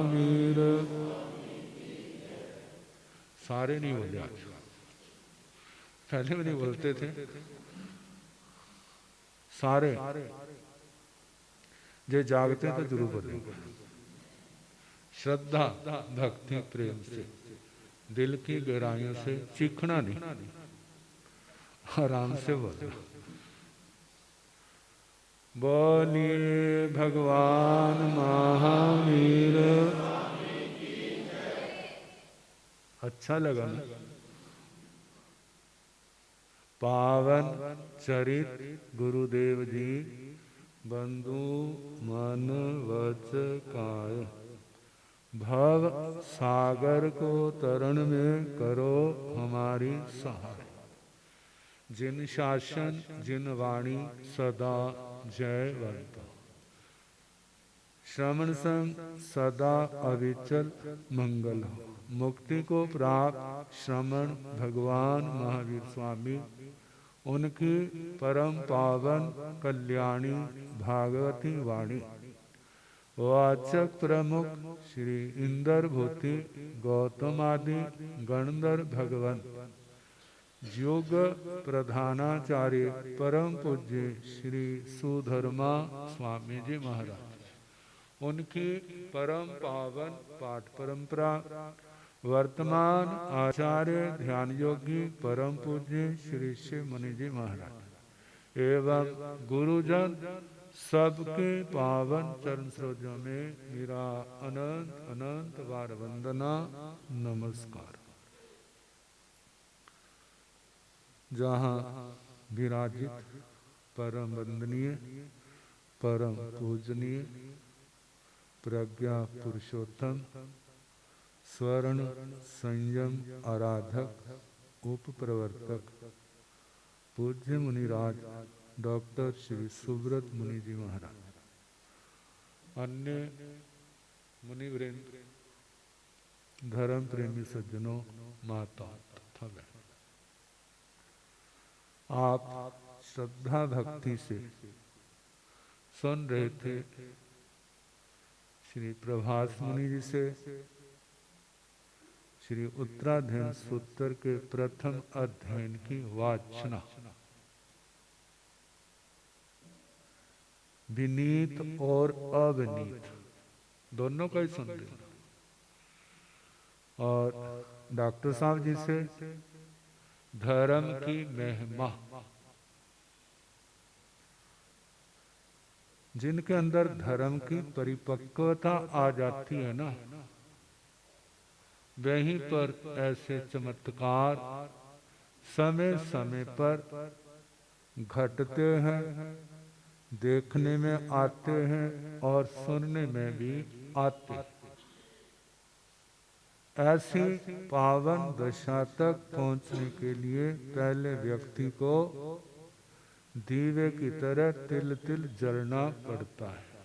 मीर सारे नहीं बोले आज, पहले भी नहीं बोलते थे सारे। जे जागते तो जरूर बोलेंगे। श्रद्धा भक्ति प्रेम से, दिल की गहराइयों से, चीखना नहीं, आराम से बोलना। बोलिए भगवान महावीर। अच्छा लगा ना? पावन चरित गुरुदेव जी, बंधु मन वच काय, भव सागर को तरण में करो हमारी सहाय। जिन शासन जिन वाणी सदा जयवंत, श्रवण संग सदा अविचल मंगल हो। मुक्ति को प्राप्त श्रमण भगवान महावीर स्वामी, उनकी परम पावन कल्याणी भागवती वाणी, वाचक प्रमुख श्री इंदर भूति गौतमादि गणधर भगवान, योग प्रधानाचार्य परम पूज्य श्री सुधर्मा स्वामी जी महाराज, उनकी परम पावन पाठ परंपरा, वर्तमान आचार्य ध्यान योगी परम पूज्य श्री शिव मुनि जी महाराज एवं गुरुजन सबके पावन चरण सरोजों में मेरा अनंत अनंत बार वंदना नमस्कार। जहाँ विराजित परम वंदनीय परम पूजनीय प्रज्ञा पुरुषोत्तम स्वर्ण संयम आराधक उप प्रवर्तक पूज्य मुनिराज डॉक्टर श्री सुब्रत मुनि जी महाराज, अन्य मुनिवृंद, धर्म प्रेमी सज्जनों, माता तथा बहन, आप श्रद्धा भक्ति से सुन रहे थे श्री प्रभास मुनि जी से श्री उत्तराधीन सूत्र के प्रथम अध्ययन की वाचना। विनीत और अविनीत दोनों का ही सुन रहे, और डॉक्टर साहब जी से धर्म की महिमा, जिनके अंदर धर्म की परिपक्वता आ जाती है ना, वहीं पर ऐसे चमत्कार समय समय पर घटते हैं, देखने में आते हैं और सुनने में भी आते हैं। ऐसी पावन दशा तक पहुंचने के लिए पहले व्यक्ति को दीवे की तरह तिल तिल जलना पड़ता है,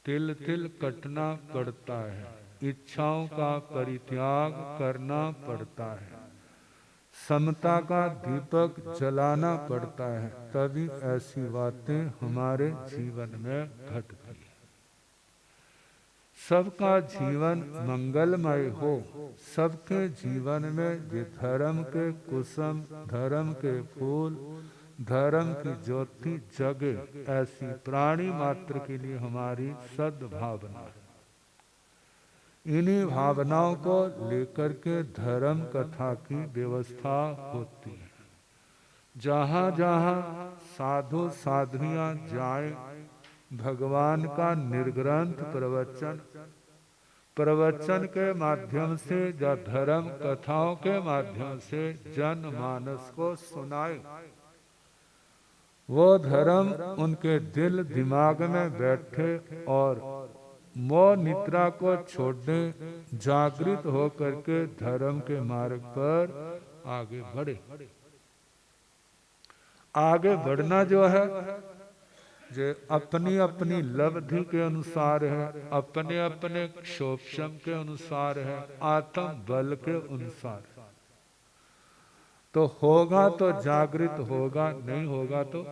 तिल तिल कटना पड़ता है, इच्छाओं का परित्याग करना पड़ता है, समता का दीपक जलाना पड़ता है, तभी ऐसी बातें हमारे जीवन में घटती है। सबका जीवन मंगलमय हो, सबके जीवन में ये धर्म के कुसुम, धर्म के फूल, धर्म की ज्योति जगे, ऐसी प्राणी मात्र के लिए हमारी सद्भावना है। इन्हीं भावनाओं को लेकर के धर्म कथा की व्यवस्था होती है। जहाँ जहाँ साधु साधुनियाँ जाएं, भगवान का निर्ग्रंथ प्रवचन के माध्यम से या धर्म कथाओं के माध्यम से जनमानस को सुनाए, वो धर्म उनके दिल दिमाग में बैठे और मोह निद्रा को छोड़ने, जागृत होकर के धर्म के मार्ग पर आगे बढ़े। आगे बढ़ना जो है जो अपनी अपनी लब्धि के अनुसार है, अपने अपने क्षोभम के अनुसार है, आत्म बल के अनुसार। तो होगा तो जागृत होगा, नहीं होगा तो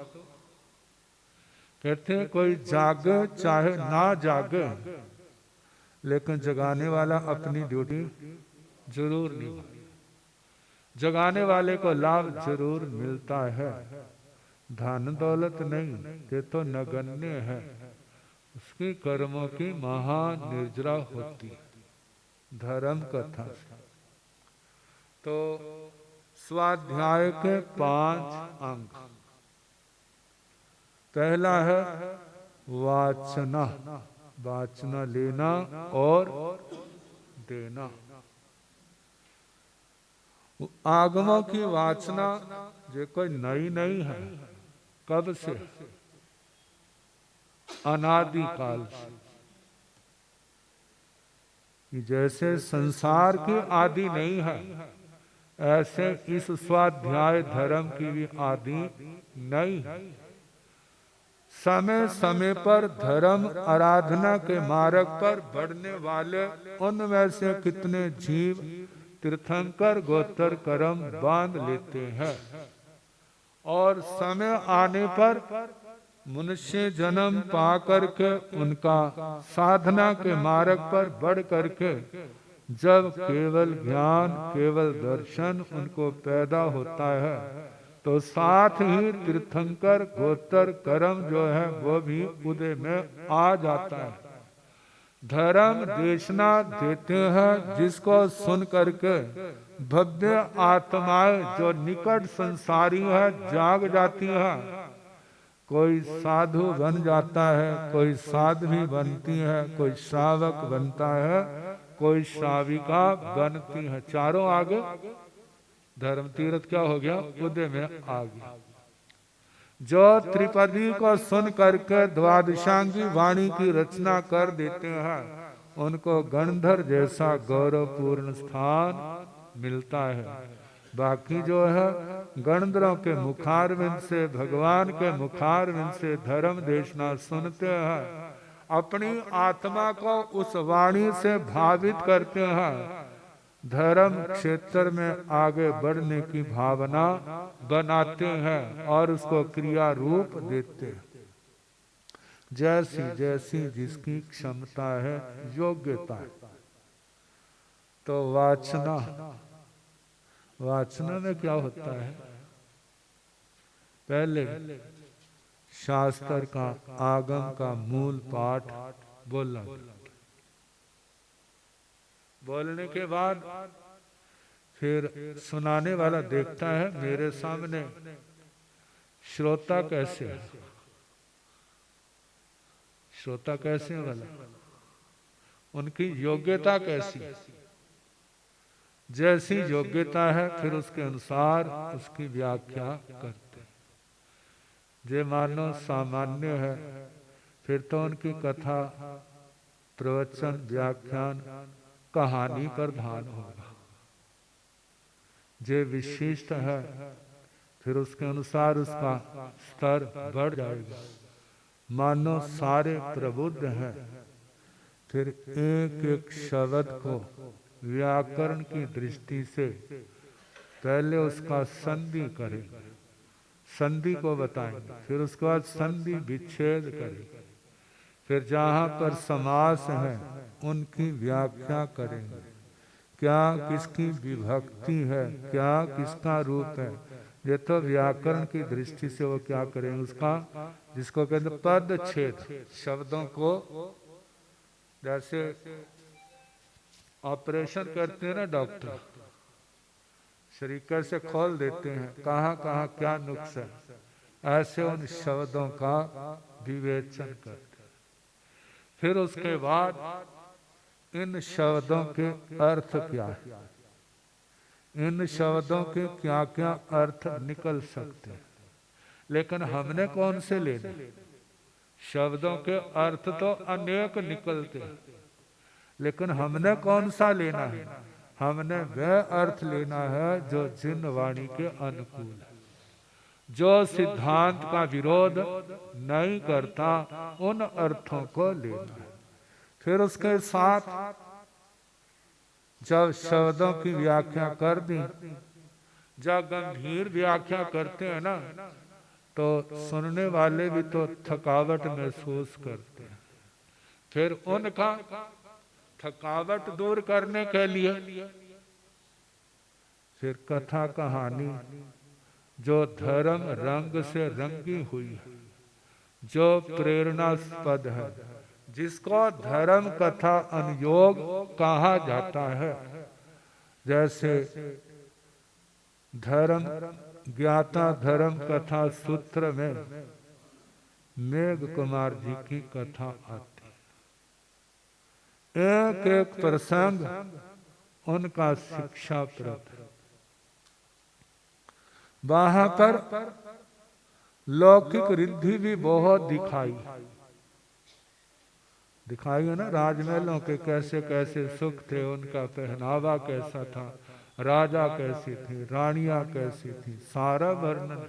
कहते हैं कोई जागे चाहे ना जागे, लेकिन जगाने वाला अपनी ड्यूटी जरूर निभाए। जगाने वाले को लाभ जरूर मिलता है, धन दौलत नहीं, ये तो नगण्य है, उसकी कर्मों की महान निर्जरा होती है। धर्म कथा से तो स्वाध्याय के 5 अंग। पहला है वाचना, वाचना लेना और देना। आगमों की वाचना जो कोई नई नहीं है, कब से? अनादि काल से। जैसे संसार की आदि नहीं है, ऐसे इस स्वाध्याय धर्म की भी आदि नहीं है। समय समय पर धर्म आराधना के मार्ग पर बढ़ने वाले उनमें से कितने जीव तीर्थंकर गोत्र कर्म बांध लेते हैं और समय आने पर मनुष्य जन्म पा करके उनका साधना के मार्ग पर बढ़ करके जब केवल ज्ञान केवल दर्शन उनको पैदा होता है, तो साथ ही तीर्थंकर गोत्र कर्म जो है वो भी उदय में आ जाता है। धर्म देशना देते हैं जिसको सुन करके भव्य आत्माएं जो निकट संसारी है जाग जाती है। कोई साधु बन जाता है, कोई साध्वी बनती है, कोई श्रावक बनता है, कोई श्राविका बनती है। चारों आगे धर्म तीर्थ क्या हो गया? उदय में आ गया। जो त्रिपदी को सुन करके द्वादशांगी वाणी की रचना कर देते हैं, उनको गंधर्व जैसा गौरवपूर्ण स्थान मिलता है। बाकी जो है गणधरों के मुखारविंद से, भगवान के मुखारविंद से धर्म देशना सुनते हैं, अपनी आत्मा को उस वाणी से भावित करते हैं, धर्म क्षेत्र में आगे बढ़ने की भावना बनाते हैं और उसको क्रिया रूप देते हैं। जैसी जैसी जिसकी क्षमता है, योग्यता है। तो वाचना, वाचना में क्या होता है? पहले शास्त्र का आगम का मूल पाठ बोलना, बोलने के बाद फिर सुनाने वाला देखता है मेरे सामने श्रोता कैसे है, श्रोता कैसे है वाला, उनकी योग्यता कैसी, जैसी योग्यता है फिर उसके अनुसार उसकी व्याख्या करते। जे मानो सामान्य है फिर तो उनकी कथा प्रवचन व्याख्यान कहानी पर ध्यान होगा। जे विशिष्ट है फिर उसके अनुसार उसका स्तर बढ़ जाएगा। मानो सारे प्रबुद्ध हैं, फिर एक एक शब्द को व्याकरण की दृष्टि से पहले उसका संधि करेंगे, संधि को बताएंगे, फिर उसके बाद संधि विच्छेद करेंगे, फिर जहाँ पर समास है उनकी व्याख्या करेंगे। क्या किसकी विभक्ति है, क्या किसका रूप है, ये तो व्याकरण की दृष्टि से वो क्या करेंगे, उसका जिसको कहते पद छेद, शब्दों को जैसे ऑपरेशन करते हैं ना डॉक्टर, शरीकर से खोल देते हैं कहाँ कहाँ क्या नुक्स है, ऐसे उन शब्दों का विवेचन करते हैं। फिर उसके बाद इन शब्दों के अर्थ क्या है, इन शब्दों के क्या क्या अर्थ निकल सकते हैं, लेकिन हमने कौन से लेने? शब्दों के अर्थ तो अनेक निकलते हैं, लेकिन हमने कौन सा लेना है? हमने वह अर्थ लेना है जो जिन वाणी के अनुकूल है, जो सिद्धांत का विरोध नहीं करता, उन अर्थों को लेना है। फिर उसके साथ जब शब्दों की व्याख्या कर दी, जब गंभीर व्याख्या करते हैं ना, तो सुनने वाले भी तो थकावट महसूस करते हैं। फिर उनका थकावट दूर करने के लिए फिर कथा कहानी जो धर्म रंग से रंगी हुई है, जो प्रेरणास्पद है, जिसको धर्म कथा अनुयोग कहा जाता है, जैसे धर्म ज्ञाता धर्म कथा सूत्र में मेघ कुमार जी की कथा आती, एक एक प्रसंग उनका शिक्षाप्रद, वहां पर लौकिक रिद्धि भी बहुत दिखाई है ना। राजमहलों के कैसे कैसे सुख थे, उनका पहनावा कैसा था, राजा कैसी थी, रानियां कैसी थी, सारा वर्णन।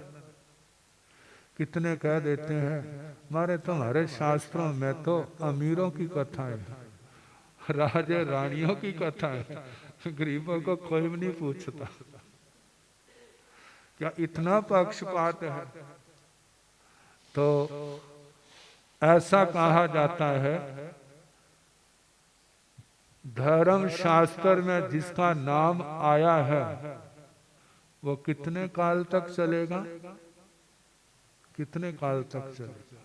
कितने कह देते हैं हमारे तुम्हारे शास्त्रों में तो अमीरों की कथा है, राजे रानियों की कथा है, गरीबों को कोई भी नहीं पूछता। क्या इतना पक्षपात है? तो ऐसा कहा जाता है धर्म शास्त्र में जिसका नाम आया है वो कितने काल तक चलेगा, कितने काल तक चलेगा,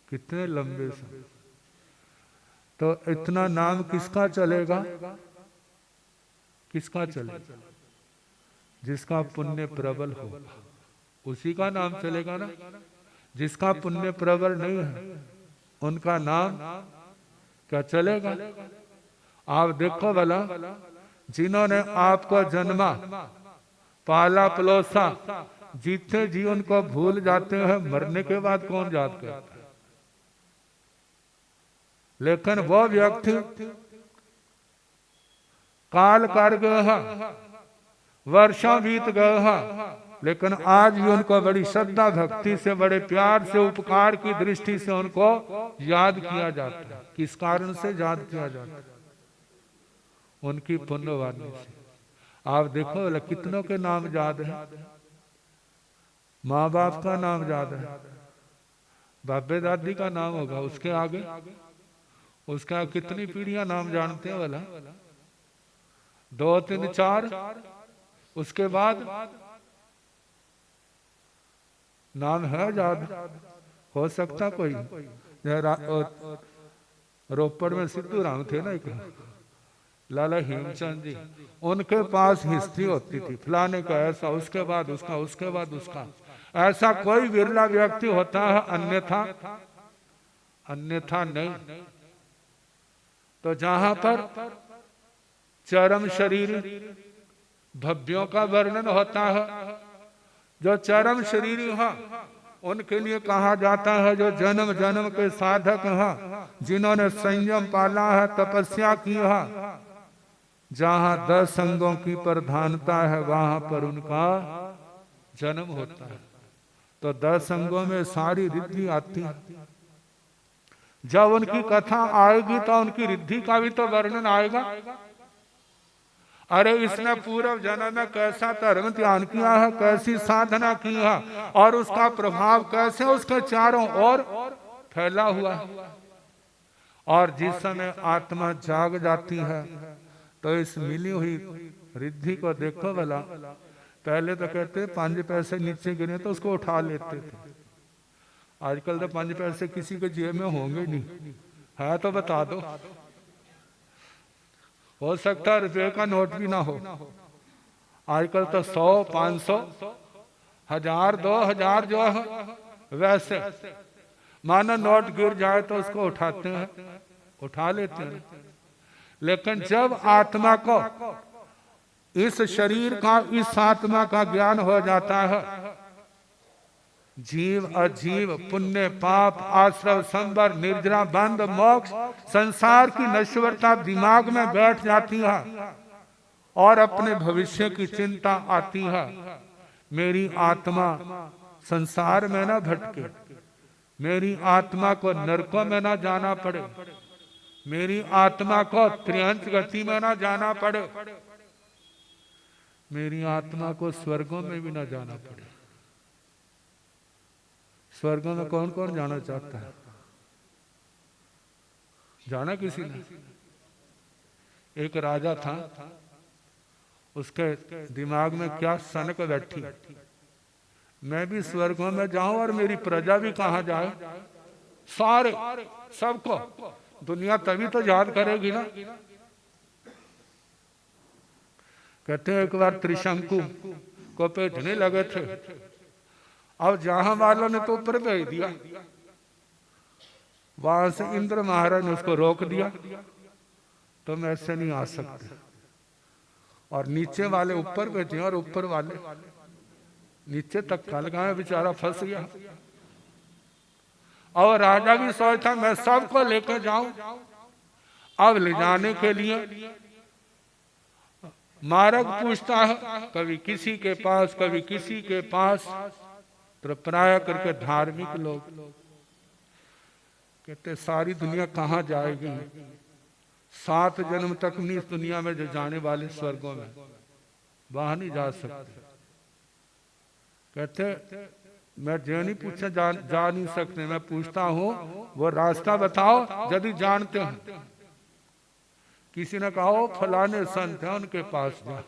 कितने लंबे समय। तो इतना नाम किसका चलेगा, किसका चलेगा? जिसका पुण्य प्रबल हो उसी का नाम चलेगा ना। जिसका पुण्य प्रबल नहीं है उनका नाम क्या चलेगा? आप देखो भला, जिन्होंने आपको जन्मा पाला पलोसा, जीते जी उनको भूल जाते हैं, मरने के बाद कौन याद करता है? लेकिन वो व्यक्ति काल कर गए, वर्षों बीत गए, लेकिन आज भी उनको बड़ी श्रद्धा भक्ति से, बड़े प्यार से, उपकार की दृष्टि से उनको याद किया जाता है। किस कारण से याद किया जाता है? उनकी पुण्यवाणी से। आप देखो कितनों के नाम याद है, माँ बाप का नाम याद है, बाबे दादी का नाम होगा, उसके आगे उसका कितनी पीढ़ियां नाम जानते हैं वाला? 2 3 4, उसके बाद नाम है याद? हो सकता कोई? रोपड़ में सिद्धू राम थे ना एक, लाला हेमचंद जी, उनके पास हिस्ट्री होती थी, फलाने का ऐसा, उसके बाद उसका, उसके बाद उसका। ऐसा कोई विरला व्यक्ति होता है, अन्यथा नहीं। तो जहां पर चरम शरीर भव्यों का वर्णन होता है, जो चरम शरीर है उनके लिए कहा जाता है जो जन्म जन्म के साधक हैं, जिन्होंने संयम पाला है, तपस्या की है। जहां 10 अंगों की प्रधानता है वहां पर उनका जन्म होता है। तो 10 अंगों में सारी रिद्धि आती है। जब उनकी कथा आएगी तो उनकी रिद्धि का भी तो वर्णन आएगा। अरे इसने पूर्व जन्म में कैसा धर्म ध्यान किया है, कैसी साधना की है, और उसका प्रभाव कैसे उसके चारों ओर फैला हुआ है। और जिस समय आत्मा जाग जाती है तो इस मिली हुई रिद्धि को देखो भला। पहले तो कहते 5 पैसे नीचे गिरे तो उसको उठा लेते थे, आजकल तो 5 पैसे किसी के जेब में होंगे नहीं, है तो बता दो। हो सकता है रुपये का नोट भी ना हो। आजकल तो 100 500 1000 2000 जो है वैसे मानो नोट गिर जाए तो उसको उठाते हैं, उठा लेते हैं। लेकिन जब आत्मा को इस शरीर का, इस आत्मा का ज्ञान हो जाता है, जीव अजीव, पुण्य पाप, आश्रव संबर, निर्जरा बंध, मोक्ष, संसार की नश्वरता दिमाग में बैठ जाती है और अपने भविष्य की चिंता आती है। मेरी आत्मा संसार में ना भटके, मेरी आत्मा को नरकों में ना जाना पड़े, मेरी आत्मा को त्रियंच गति में ना जाना पड़े, मेरी आत्मा को स्वर्गों में भी ना जाना पड़े। स्वर्गों में कौन कौन जाना चाहता है? जाना किसी ने? एक राजा था, उसके दिमाग में क्या सनक बैठी, मैं भी स्वर्गों में जाऊं और मेरी प्रजा भी कहाँ जाए, सारे सबको दुनिया तभी तो याद करेगी ना। कहते हैं एक बार त्रिशंकु को भेजने लगे थे, अब जहां वालों ने तो ऊपर भेज दिया, वहां से इंद्र महाराज ने उसको रोक दिया, तुम ऐसे नहीं आ सकते, और नीचे वाले ऊपर भेजे और ऊपर वाले नीचे तक खा लगाए, बेचारा फंस गया। और राजा भी सोचता मैं सबको लेकर जाऊं, अब ले जाने के लिए मार्ग पूछता है, कभी किसी के पास कभी किसी के पास, तो प्राय करके धार्मिक लोग कहते सारी दुनिया कहाँ जाएगी, 7 जन्म तक नहीं इस दुनिया में जो जाने वाले स्वर्गों में, वहां नहीं जा सकते। कहते मैं जो नहीं पूछा जा नहीं सकते, मैं पूछता हूं वो रास्ता बताओ यदि जानते हैं। किसी ने कहा फलाने संत है उनके पास जा,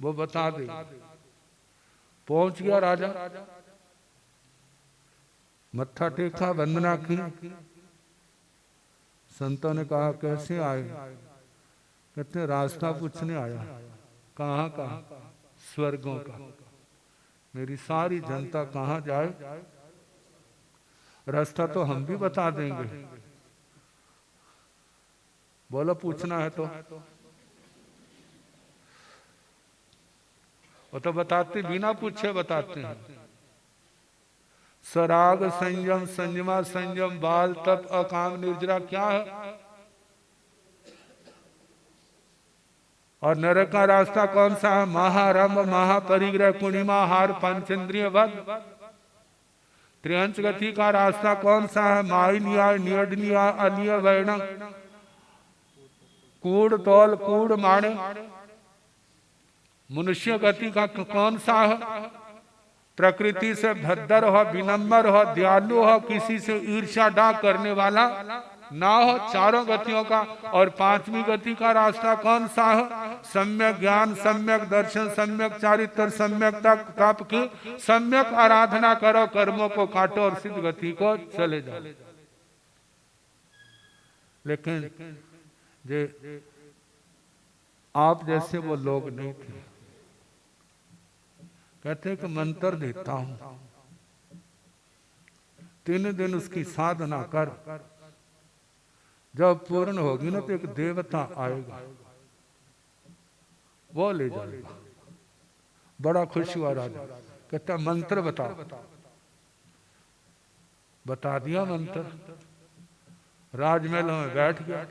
वो बता दे। पहुंच गया राजा, मत्था टेका, वंदना की। संतों ने कहा कैसे आए, कहते रास्ता पूछने आया। कहाँ का, स्वर्गों का, मेरी सारी जनता कहाँ जाए, रास्ता तो हम भी बता देंगे। बोलो पूछना है तो, वो तो बताते बिना पूछे बताते हैं। सराग संयम, संयमा संयम, बाल तप, अकाम निर्जरा क्या है, और नरक का रास्ता कौन सा है, महारंभ, महापरिग्रह, कुणिमा, हार, पंचेंद्रिय वध। त्रिहंस गति का रास्ता कौन सा है, माई न्याय, नियडनिया, अनिय वर्ण, कूड़ तौल, कूड़ माणे। मनुष्य गति का कौन सा है, प्रकृति से भद्र हो, विनम्र हो, दयालु हो, किसी से ईर्ष्या डाक करने वाला ना हो, चारों गतियों का। और 5वीं गति का रास्ता कौन सा है, सम्यक ज्ञान, सम्यक दर्शन, सम्यक चारित्र, सम्यक तप की सम्यक आराधना करो, कर्मों को काटो और सिद्ध गति को चले जाओ। लेकिन जे आप जैसे वो लोग नहीं थे। कहते कि मंत्र देता हूं, 3 दिन उसकी साधना कर, जब पूर्ण होगी ना तो एक देवता आएगा, वो ले जाएगा। बड़ा खुश हुआ राजा, कहता मंत्र बता। बता दिया मंत्र, राजमहल में बैठ गया,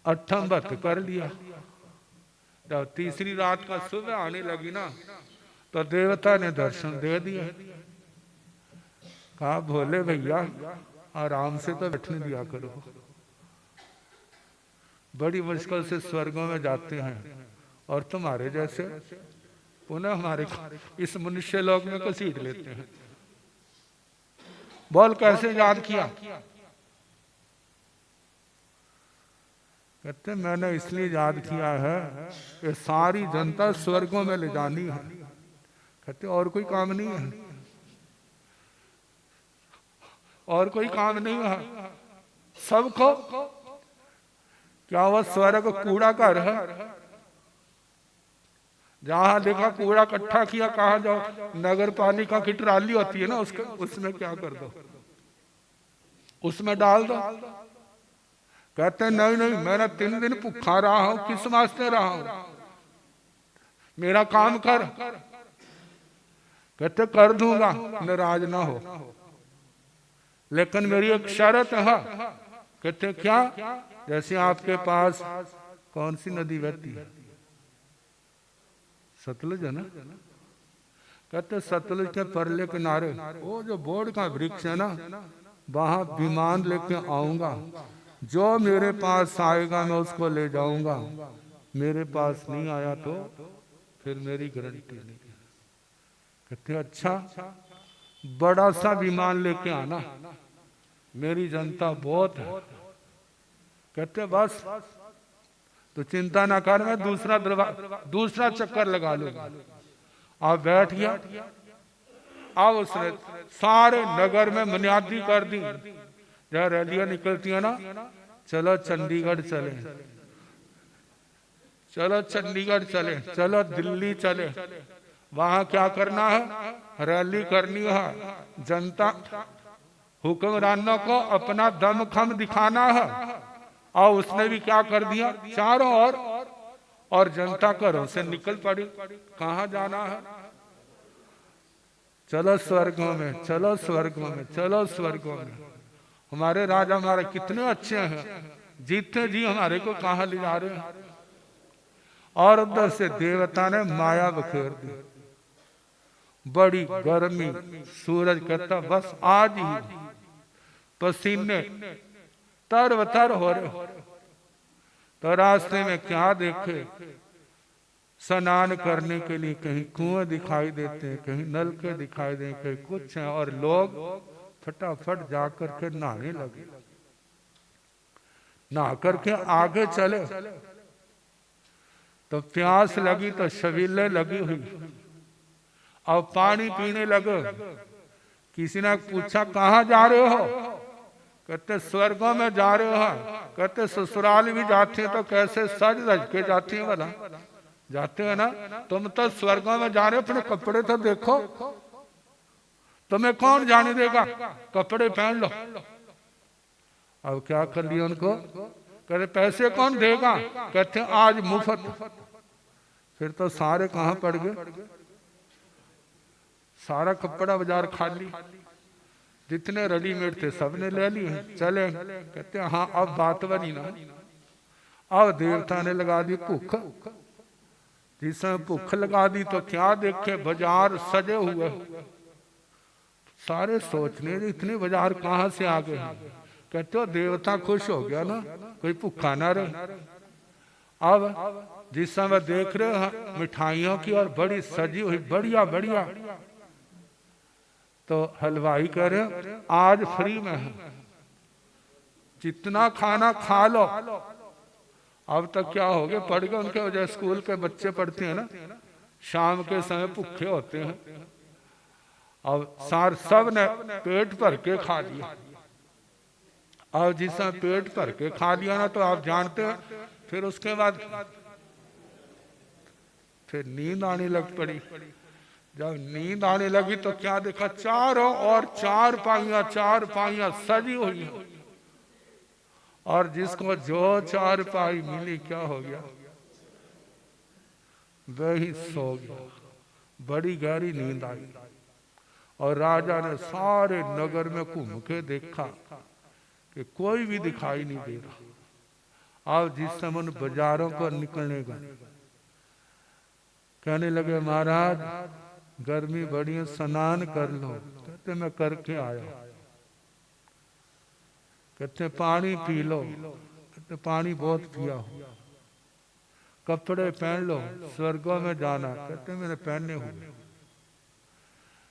8वीं व्रत कर लिया। जब तीसरी रात का सुबह आने लगी ना, तो देवता ने दर्शन दे दिया। कहा भोले भैया आराम से तो बैठने दिया करो, बड़ी मुश्किल से स्वर्गों में जाते हैं, और तुम्हारे जैसे पुनः हमारे इस मनुष्य लोक में घसीट लेते हैं। बोल कैसे याद किया, कहते मैंने इसलिए याद किया है कि सारी जनता स्वर्गों में ले जानी है। कहते और कोई काम नहीं है, और कोई काम नहीं है सबको। क्या वह स्वर्ग कूड़ा घर है, जहां देखा कूड़ा इकट्ठा किया, कहा जाओ नगर पालिका की ट्राली होती है ना, उसमें क्या कर दो, उसमें डाल दो। कहते नहीं नहीं, मैंने 3 दिन भूखा रहा हूं, किस वास्ते रहा हूं, मेरा काम कर। कहते कर दूंगा, नाराज ना हो, लेकिन मेरी एक शर्त है। कहते क्या, जैसे आपके पास कौन सी नदी बहती है, सतलुज है ना। कहते सतलुज के परले किनारे वो जो बोर्ड का वृक्ष है ना, वहां विमान लेके आऊंगा, जो मेरे पास आएगा मैं उसको ले जाऊंगा, मेरे पास नहीं आया तो फिर मेरी गारंटी नहीं। कहते अच्छा, बड़ा सा विमान लेके आना, मेरी जनता बहुत है, कहते बस तो चिंता ना कर, मैं दूसरा चक्कर लगा लूंगा। आप बैठ गया। अब उसने सारे नगर में बुनियादी कर दी, जहाँ रैलियां निकलती है ना, चलो चंडीगढ़ चले, चलो चंडीगढ़ चले, चलो दिल्ली चले। वहां क्या करना है? रैली करनी है। जनता हुक्मरानों को अपना दमखम दिखाना है। और उसने भी क्या कर दिया, चारों ओर और जनता घरों से निकल पड़ी। कहाँ जाना है? चलो स्वर्गों में, चलो स्वर्गों में, चलो स्वर्गों में। हमारे राजा हमारे कितने अच्छे हैं, जीते जी हमारे को कहाँ ले जा रहे हैं। और उधर से देवता ने माया बखेर दी, बड़ी गर्मी, सूरज कहता बस आज ही, पसीने तर हो रहे। तो रास्ते में क्या देखे, स्नान करने के लिए कहीं कुएं दिखाई देते हैं, कहीं नलके दिखाई देते, कहीं कुछ है, और लोग फटाफट जाकर के नहाने लगे। नहा करके आगे चले तो प्यास लगी तो शबीले लगी हुई, और पानी पीने लगे। किसी ने पूछा कहाँ जा रहे हो? कहते स्वर्गों में जा रहे हो। कहते ससुराल भी जाते हैं तो कैसे सज धज के जाते हैं? वाला जाते हैं ना। तुम तो स्वर्गों में जा रहे हो, अपने कपड़े तो देखो, तुम्हें कौन जाने देगा? कपड़े पहन लो। अब क्या कर लिया उनको? कहते पैसे कौन देगा? कहते आज मुफ्त। फिर तो सारे कहाँ पड़ गए, सारा कपड़ा बाजार खाली, जितने रेडीमेड थे सबने ले लिए, चले। कहते हाँ अब बात बनी ना। अब देवता ने लगा दी भूख। जिसने भूख लगा दी तो क्या देखे, बाजार सजे हुए। सारे सोचने इतने बाजार कहाँ से आ गए। कहते हो देवता खुश हो गया ना, कोई भूखा ना रहे। अब जिस समय देख रहे हो मिठाइयों की और बड़ी सजी हुई बढ़िया बढ़िया, तो हलवाई कह रहे आज फ्री में है, जितना खाना खा लो। अब तक क्या हो गया, पढ़ गए उनके वजह, स्कूल के बच्चे पढ़ते हैं ना, शाम के समय भूखे होते हैं। अब सब ने पेट भर के खा लिया। और जिसने पेट भर के खा लिया ना, तो आप जानते हैं फिर उसके बाद फिर नींद आने लग पड़ी। जब नींद आने लगी तो क्या देखा, चारों और चार पाइयां सजी हुई, और जिसको जो चार पाई मिली क्या हो गया, वही सो गया। बड़ी गहरी नींद आई। और राजा ने सारे नगर में घूम के देखा कि कोई भी दिखाई नहीं दे रहा। अब जिस समय उन बाजारों पर निकलने का कहने लगे महाराज गर्मी बड़ी है, स्नान कर लो। कहते मैं करके आया। कहते पानी पी लो। कहते पानी बहुत पिया हो। कपड़े पहन लो, स्वर्गों में जाना। कहते मैंने पहने हुए।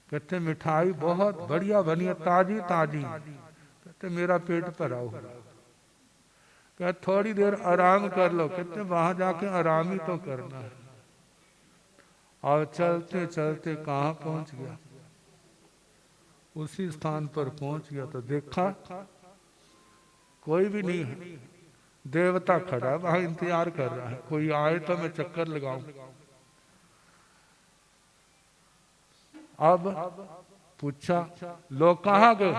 कहते मिठाई बहुत बढ़िया बनी है, ताजी ताजी। कहते मेरा पेट भरा हुआ। कहते थोड़ी देर आराम कर लो। कहते वहां जाके आराम ही तो करना है। और चलते चलते कहाँ पहुंच गया, उसी स्थान पर पहुंच गया तो देखा कोई भी नहीं है। देवता खड़ा वहां इंतजार कर रहा है, कोई आए तो मैं चक्कर लगाऊं। अब पूछा लोग कहाँ गए?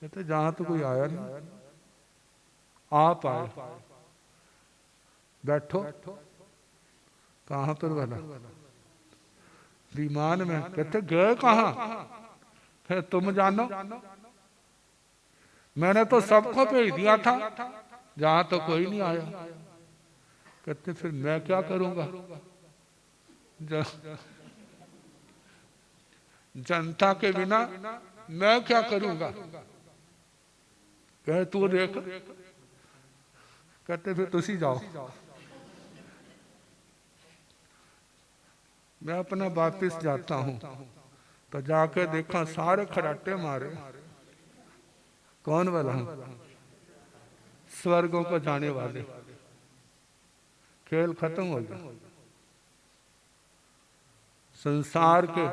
कहते जहां तो कोई आया नहीं, आप आए, बैठो। कहाँ पर वाला? विमान में। कहते गए कहाँ? फिर तुम जानो, मैंने तो सबको भेज दिया था, जहां तो कोई नहीं आया। कहते फिर मैं क्या करूंगा? जनता के बिना मैं क्या करूंगा? कहे तू देख। कहते फिर तुसी जाओ। मैं अपना वापिस जाता हूं। तो जाके देखा सारे खराटे मारे। कौन वाला? स्वर्गों को जाने वाले। खेल खत्म हो गया। संसार के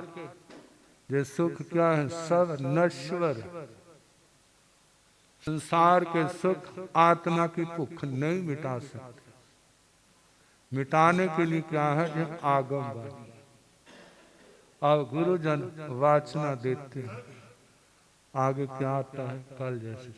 ये सुख क्या है, सब नश्वर। संसार के सुख आत्मा की भूख नहीं मिटा सकते। मिटाने के लिए क्या है, ये आगम वाणी। अब गुरुजन वाचना देते हैं, आगे क्या आता है कल जैसे।